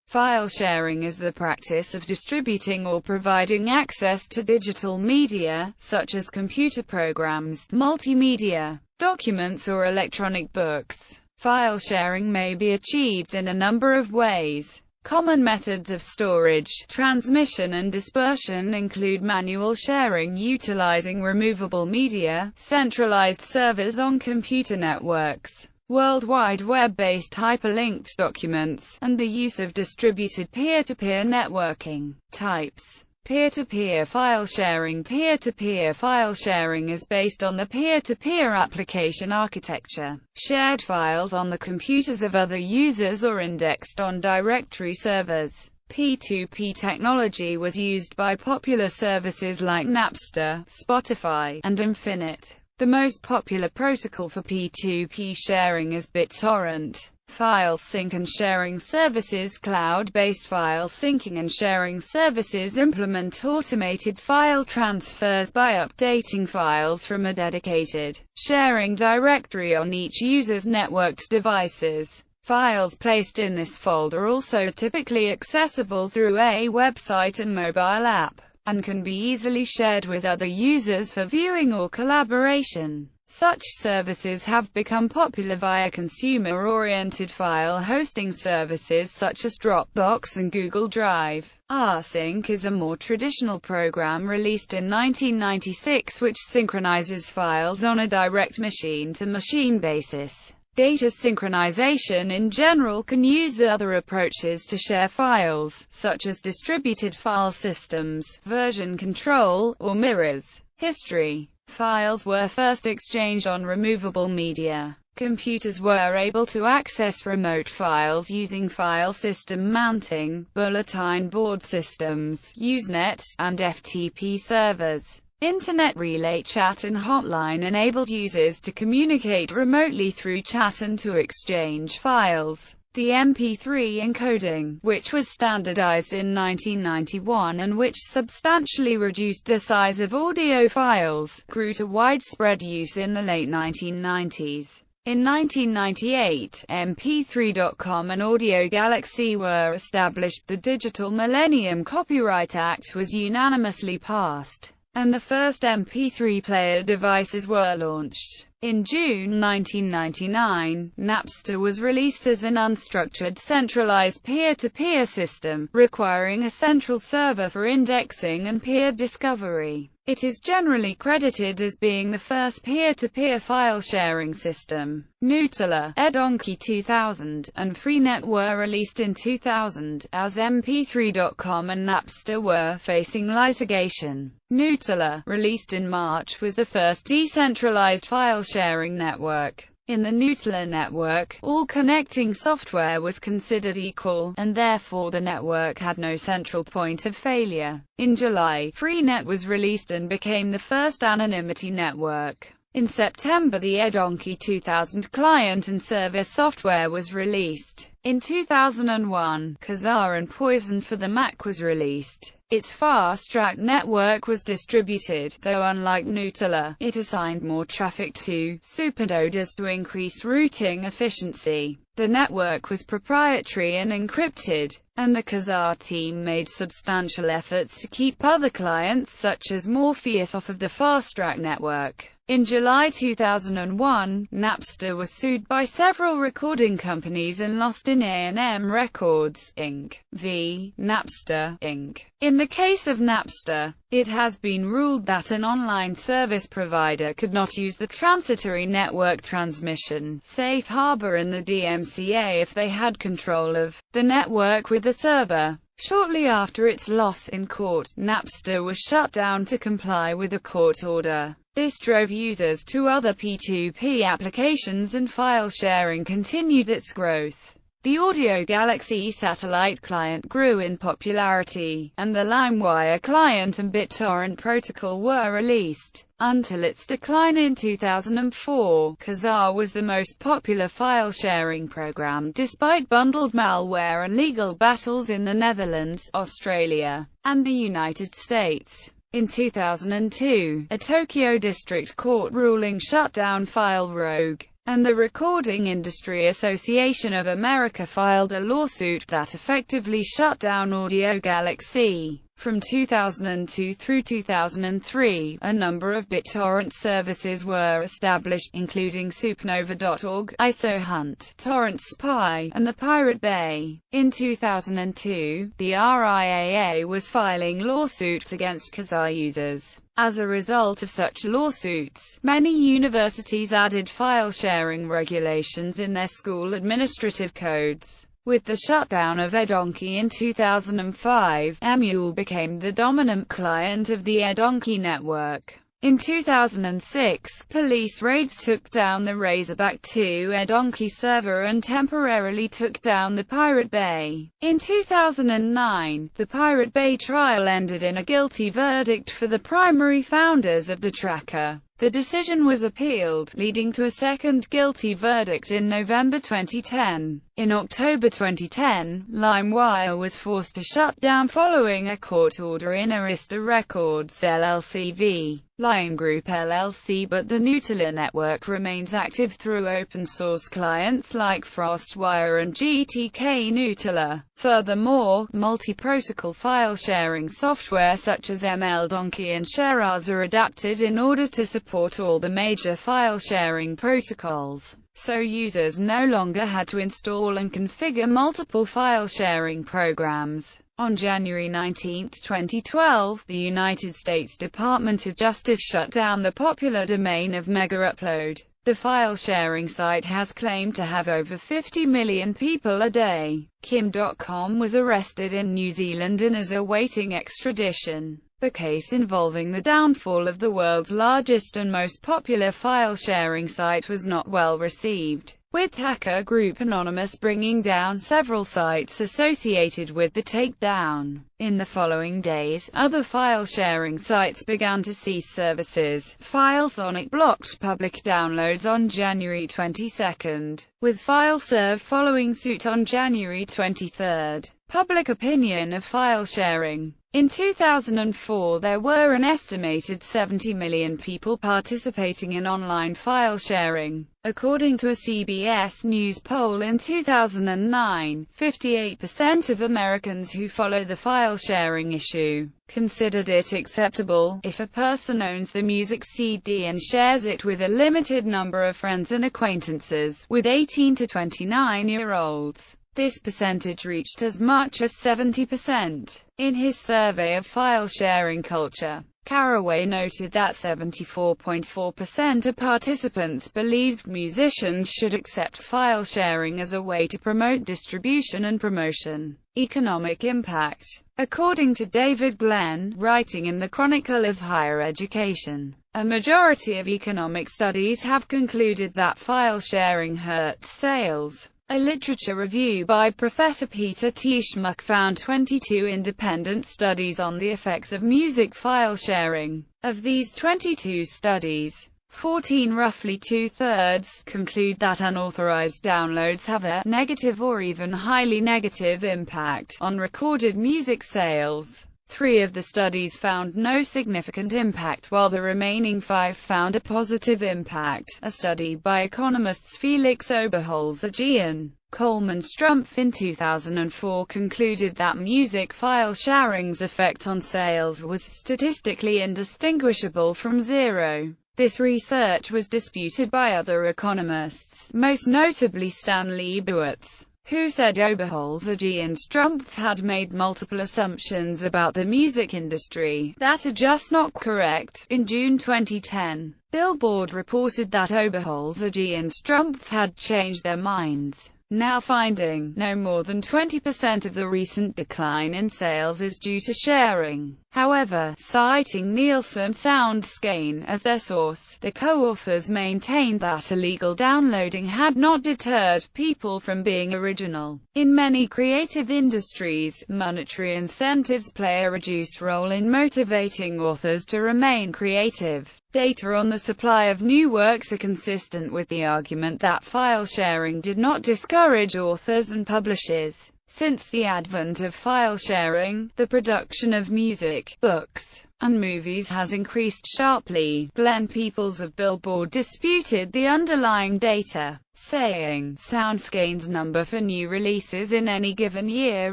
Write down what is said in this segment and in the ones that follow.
File sharing is the practice of distributing or providing access to digital media, such as computer programs, multimedia, documents or electronic books. File sharing may be achieved in a number of ways. Common methods of storage, transmission and dispersion include manual sharing utilizing removable media, centralized servers on computer networks, World Wide Web-based hyperlinked documents, and the use of distributed peer-to-peer networking. Types: peer-to-peer file sharing. Peer-to-peer file sharing is based on the peer-to-peer application architecture. Shared files on the computers of other users or indexed on directory servers. P2P technology was used by popular services like Napster, Spotify, and Infinite. The most popular protocol for P2P sharing is BitTorrent. File sync and sharing services. Cloud-based file syncing and sharing services implement automated file transfers by updating files from a dedicated sharing directory on each user's networked devices. Files placed in this folder also are typically accessible through a website and mobile app, and can be easily shared with other users for viewing or collaboration. Such services have become popular via consumer-oriented file hosting services such as Dropbox and Google Drive. rsync is a more traditional program released in 1996 which synchronizes files on a direct machine-to-machine basis. Data synchronization in general can use other approaches to share files, such as distributed file systems, version control, or mirrors. History: files were first exchanged on removable media. Computers were able to access remote files using file system mounting, bulletin board systems, Usenet, and FTP servers. Internet relay chat and hotline enabled users to communicate remotely through chat and to exchange files. The MP3 encoding, which was standardized in 1991 and which substantially reduced the size of audio files, grew to widespread use in the late 1990s. In 1998, MP3.com and Audio Galaxy were established. The Digital Millennium Copyright Act was unanimously passed, and the first MP3 player devices were launched. In June 1999, Napster was released as an unstructured centralized peer-to-peer system, requiring a central server for indexing and peer discovery. It is generally credited as being the first peer-to-peer file-sharing system. Gnutella, Edonkey 2000, and Freenet were released in 2000, as MP3.com and Napster were facing litigation. Gnutella, released in March, was the first decentralized file-sharing network. In the Gnutella network, all connecting software was considered equal, and therefore the network had no central point of failure. In July, Freenet was released and became the first anonymity network. In September, the Edonkey 2000 client and server software was released. In 2001, Kazaa and Poison for the Mac was released. Its Fast Track network was distributed, though unlike Gnutella, it assigned more traffic to supernodes to increase routing efficiency. The network was proprietary and encrypted, and the Kazaa team made substantial efforts to keep other clients such as Morpheus off of the Fast Track network. In July 2001, Napster was sued by several recording companies and lost in A&M Records, Inc. v. Napster, Inc. In the case of Napster, it has been ruled that an online service provider could not use the transitory network transmission safe harbor in the DMCA if they had control of the network with the server. Shortly after its loss in court, Napster was shut down to comply with a court order. This drove users to other P2P applications and file sharing continued its growth. The Audio Galaxy satellite client grew in popularity, and the LimeWire client and BitTorrent protocol were released. Until its decline in 2004, Kazaa was the most popular file-sharing program despite bundled malware and legal battles in the Netherlands, Australia, and the United States. In 2002, a Tokyo District Court ruling shut down FileRogue, and the Recording Industry Association of America filed a lawsuit that effectively shut down Audio Galaxy. From 2002 through 2003, a number of BitTorrent services were established, including Supernova.org, IsoHunt, Torrent Spy, and the Pirate Bay. In 2002, the RIAA was filing lawsuits against Kazaa users. As a result of such lawsuits, many universities added file-sharing regulations in their school administrative codes. With the shutdown of Edonkey in 2005, Emule became the dominant client of the Edonkey network. In 2006, police raids took down the Razorback 2 Edonkey server and temporarily took down the Pirate Bay. In 2009, the Pirate Bay trial ended in a guilty verdict for the primary founders of the tracker. The decision was appealed, leading to a second guilty verdict in November 2010. In October 2010, LimeWire was forced to shut down following a court order in Arista Records LLC v. Lion Group LLC, but the Nutella network remains active through open-source clients like FrostWire and GTK Nutella. Furthermore, multi-protocol file-sharing software such as MLDonkey and ShareAs are adapted in order to support all the major file-sharing protocols, so users no longer had to install and configure multiple file-sharing programs. On January 19, 2012, the United States Department of Justice shut down the popular domain of MegaUpload. The file-sharing site has claimed to have over 50 million people a day. Kim.com was arrested in New Zealand and is awaiting extradition. The case involving the downfall of the world's largest and most popular file-sharing site was not well received, with hacker group Anonymous bringing down several sites associated with the takedown. In the following days, other file-sharing sites began to cease services. FileSonic blocked public downloads on January 22, with FileServe following suit on January 23. Public opinion of file sharing. In 2004, there were an estimated 70 million people participating in online file sharing. According to a CBS News poll in 2009, 58% of Americans who follow the file-sharing issue considered it acceptable if a person owns the music CD and shares it with a limited number of friends and acquaintances, with 18 to 29-year-olds. This percentage reached as much as 70%. In his survey of file-sharing culture, Caraway noted that 74.4% of participants believed musicians should accept file sharing as a way to promote distribution and promotion. Economic impact. According to David Glenn, writing in the Chronicle of Higher Education, a majority of economic studies have concluded that file sharing hurts sales. A literature review by Professor Peter Tieschmuck found 22 independent studies on the effects of music file sharing. Of these 22 studies, 14, roughly two-thirds, conclude that unauthorized downloads have a negative or even highly negative impact on recorded music sales. 3 of the studies found no significant impact, while the remaining 5 found a positive impact. A study by economists Felix Oberholzer and Coleman Strumpf in 2004 concluded that music file sharing's effect on sales was statistically indistinguishable from zero. This research was disputed by other economists, most notably Stan Liebowitz, who said Oberholzer and Strumpf had made multiple assumptions about the music industry that are just not correct. In June 2010, Billboard reported that Oberholzer and Strumpf had changed their minds, now finding no more than 20% of the recent decline in sales is due to sharing. However, citing Nielsen SoundScan as their source, the co-authors maintained that illegal downloading had not deterred people from being original. In many creative industries, monetary incentives play a reduced role in motivating authors to remain creative. Data on the supply of new works are consistent with the argument that file sharing did not discourage authors and publishers. Since the advent of file sharing, the production of music, books, and movies has increased sharply. Glenn Peoples of Billboard disputed the underlying data, saying, SoundScane's number for new releases in any given year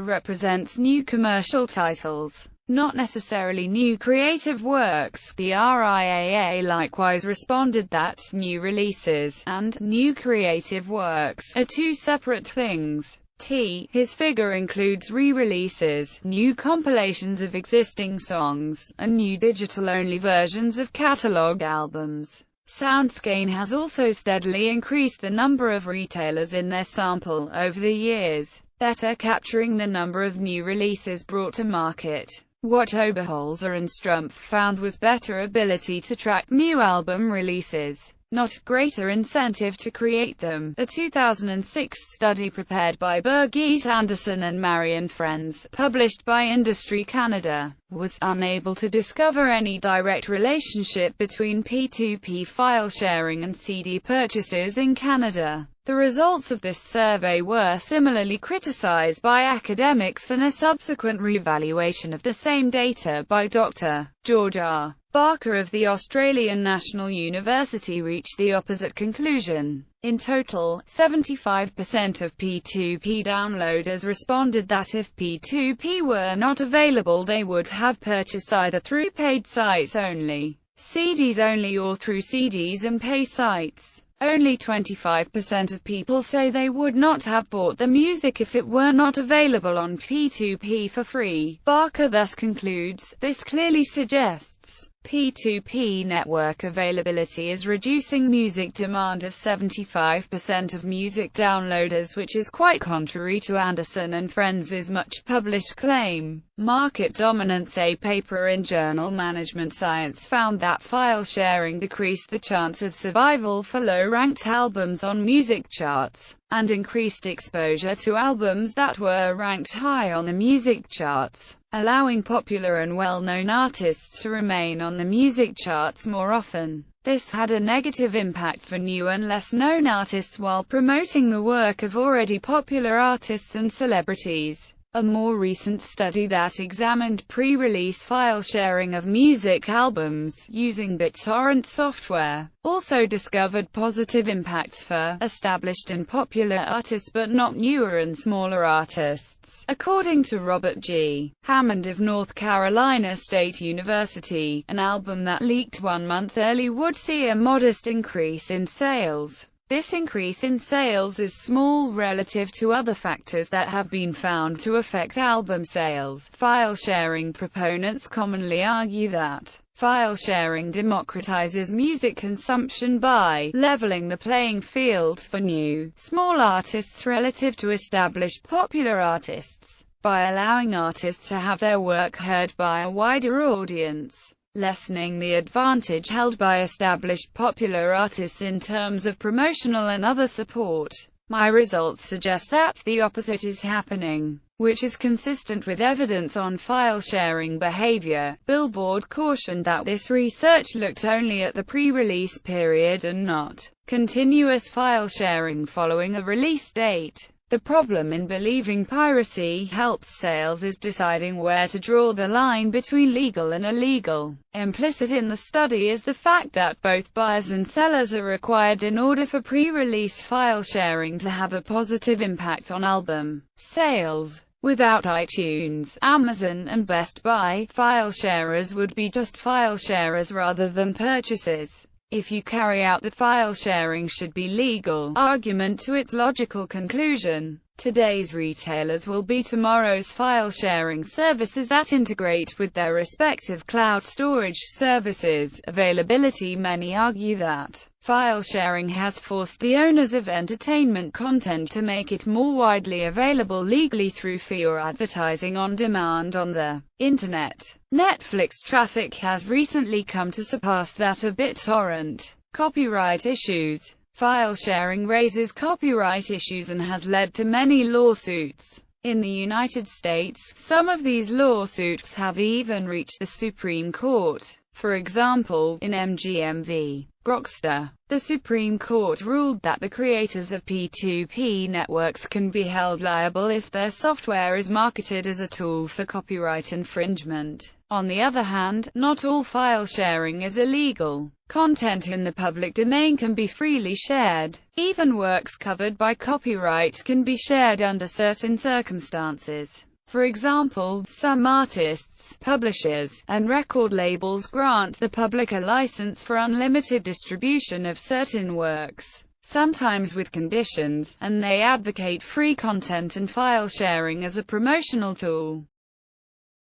represents new commercial titles, not necessarily new creative works. The RIAA likewise responded that new releases and new creative works are two separate things. His figure includes re-releases, new compilations of existing songs, and new digital-only versions of catalog albums. SoundScane has also steadily increased the number of retailers in their sample over the years, better capturing the number of new releases brought to market. What Oberholzer and Strumpf found was better ability to track new album releases, not greater incentive to create them. A 2006 study prepared by Birgit Andersen and Marion Friends, published by Industry Canada, was unable to discover any direct relationship between P2P file sharing and CD purchases in Canada. The results of this survey were similarly criticized by academics, and a subsequent reevaluation of the same data by Dr. George R. Barker of the Australian National University reached the opposite conclusion. In total, 75% of P2P downloaders responded that if P2P were not available they would have purchased either through paid sites only, CDs only, or through CDs and pay sites. Only 25% of people say they would not have bought the music if it were not available on P2P for free. Barker thus concludes, this clearly suggests P2P network availability is reducing music demand of 75% of music downloaders, which is quite contrary to Andersen and Friends' much published claim. Market dominance. A paper in Journal Management Science found that file sharing decreased the chance of survival for low-ranked albums on music charts, and increased exposure to albums that were ranked high on the music charts, allowing popular and well-known artists to remain on the music charts more often. This had a negative impact for new and less-known artists while promoting the work of already popular artists and celebrities. A more recent study that examined pre-release file sharing of music albums using BitTorrent software also discovered positive impacts for established and popular artists but not newer and smaller artists. According to Robert G. Hammond of North Carolina State University, an album that leaked 1 month early would see a modest increase in sales. This increase in sales is small relative to other factors that have been found to affect album sales. File sharing proponents commonly argue that file sharing democratizes music consumption by leveling the playing field for new, small artists relative to established popular artists, by allowing artists to have their work heard by a wider audience, lessening the advantage held by established popular artists in terms of promotional and other support. My results suggest that the opposite is happening, which is consistent with evidence on file sharing behavior. Billboard cautioned that this research looked only at the pre-release period and not continuous file sharing following a release date. The problem in believing piracy helps sales is deciding where to draw the line between legal and illegal. Implicit in the study is the fact that both buyers and sellers are required in order for pre-release file sharing to have a positive impact on album sales. Without iTunes, Amazon, and Best Buy, file sharers would be just file sharers rather than purchasers. If you carry out the file sharing should be legal argument to its logical conclusion, today's retailers will be tomorrow's file sharing services that integrate with their respective cloud storage services. Availability. Many argue that file sharing has forced the owners of entertainment content to make it more widely available legally through fee or advertising on demand on the internet. Netflix traffic has recently come to surpass that of BitTorrent. Copyright issues. File sharing raises copyright issues and has led to many lawsuits. In the United States, some of these lawsuits have even reached the Supreme Court. For example, in MGM v. Grokster. The Supreme Court ruled that the creators of P2P networks can be held liable if their software is marketed as a tool for copyright infringement. On the other hand, not all file sharing is illegal. Content in the public domain can be freely shared. Even works covered by copyright can be shared under certain circumstances. For example, some artists, publishers, and record labels grant the public a license for unlimited distribution of certain works, sometimes with conditions, and they advocate free content and file sharing as a promotional tool.